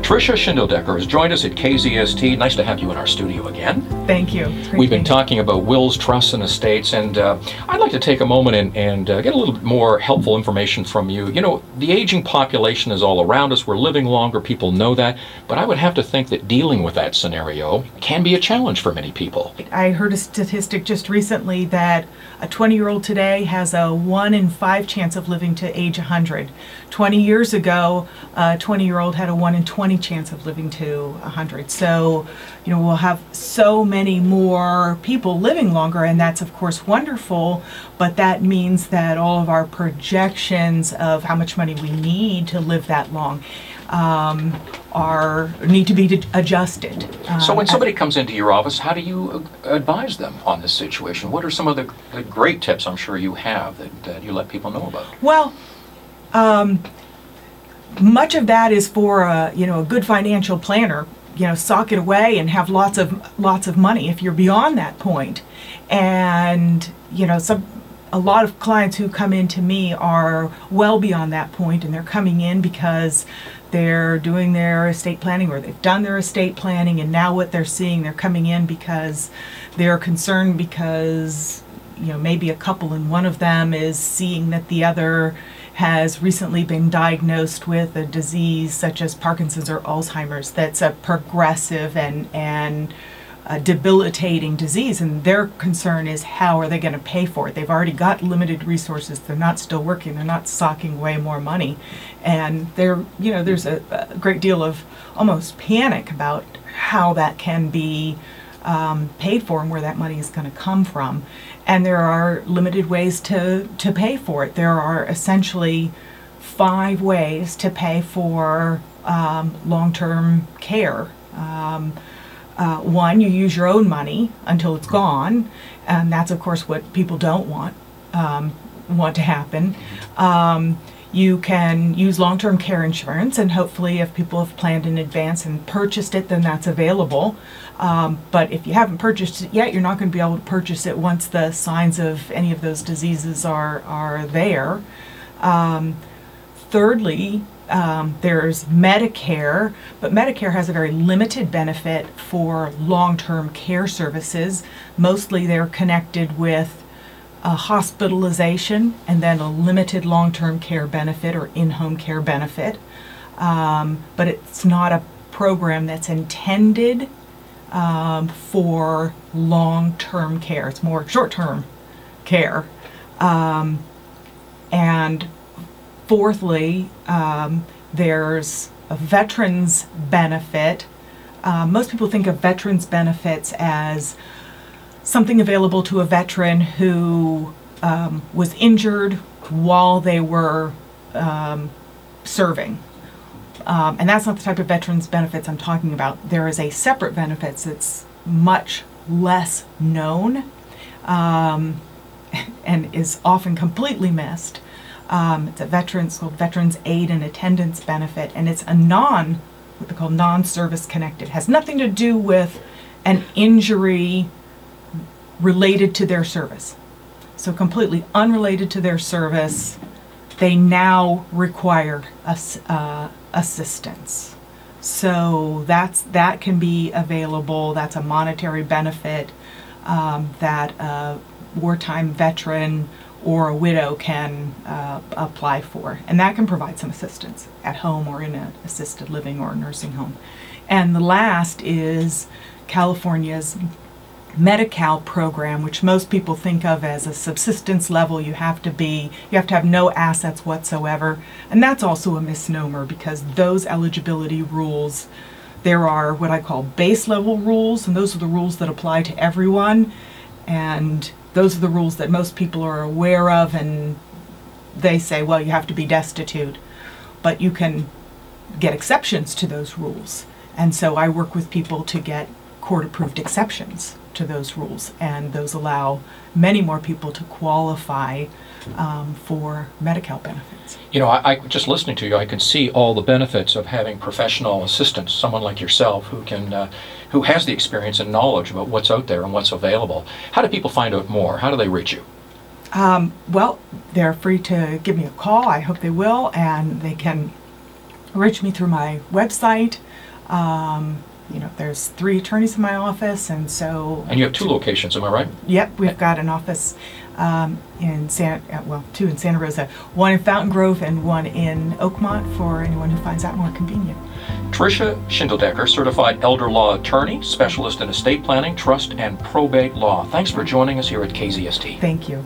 Tricia Shindledecker has joined us at KZST. Nice to have you in our studio again. Thank you. We've been talking about wills, trusts, and estates, and I'd like to take a moment and get a little bit more helpful information from you. You know, the aging population is all around us. We're living longer. People know that. But I would have to think that dealing with that scenario can be a challenge for many people. I heard a statistic just recently that a 20-year-old today has a 1 in 5 chance of living to age 100. 20 years ago, a 20-year-old had a 1 in 20 chance of living to 100. So, you know, we'll have so many more people living longer, and that's of course wonderful, but that means that all of our projections of how much money we need to live that long need to be adjusted. So when somebody comes into your office, how do you advise them on this situation? What are some of the great tips I'm sure you have that you let people know about? Well, much of that is for a good financial planner. Sock it away and have lots of money if you're beyond that point. And a lot of clients who come in to me are well beyond that point, and they're coming in because they're doing their estate planning, or they've done their estate planning, and now what they're seeing, they're coming in because they're concerned because maybe a couple and one of them is seeing that the other has recently been diagnosed with a disease such as Parkinson's or Alzheimer's that's a progressive and debilitating disease, and their concern is how are they going to pay for it. They've already got limited resources. They're not still working. They're not socking away more money, and there's a great deal of almost panic about how that can be paid for and where that money is going to come from. And there are limited ways to pay for it. There are essentially 5 ways to pay for long-term care. 1, you use your own money until it's gone, and that's of course what people don't want to happen. You can use long-term care insurance, and hopefully if people have planned in advance and purchased it, then that's available. But if you haven't purchased it yet, you're not going to be able to purchase it once the signs of any of those diseases are there. Thirdly, there's Medicare, but Medicare has a very limited benefit for long-term care services. Mostly they're connected with a hospitalization and then a limited long-term care benefit or in-home care benefit. But it's not a program that's intended for long-term care. It's more short-term care. And fourthly, there's a veterans benefit. Most people think of veterans benefits as something available to a veteran who was injured while they were serving. And that's not the type of veterans benefits I'm talking about. There is a separate benefits that's much less known and is often completely missed. It's called Veterans Aid and Attendance Benefit, and it's what they call non-service connected. It has nothing to do with an injury related to their service. So completely unrelated to their service, they now require assistance. So that can be available. That's a monetary benefit that a wartime veteran or a widow can apply for, and that can provide some assistance at home or in an assisted living or nursing home. And the last is California's Medi-Cal program, which most people think of as a subsistence level. You have to have no assets whatsoever, and that's also a misnomer, because those eligibility rules, there are what I call base level rules, and those are the rules that apply to everyone, and those are the rules that most people are aware of, and they say, well, you have to be destitute, but you can get exceptions to those rules. And so I work with people to get court-approved exceptions to those rules, and those allow many more people to qualify for Medi-Cal benefits. You know, I just listening to you, I can see all the benefits of having professional assistance, someone like yourself who has the experience and knowledge about what's out there and what's available. How do people find out more? How do they reach you? Well, they're free to give me a call. I hope they will, and they can reach me through my website. There's 3 attorneys in my office, and so... And you have 2 locations, am I right? Yep, we've got an office in 2 in Santa Rosa, 1 in Fountain Grove and 1 in Oakmont for anyone who finds that more convenient. Tricia Shindledecker, certified elder law attorney, specialist in estate planning, trust, and probate law. Thanks for joining us here at KZST. Thank you.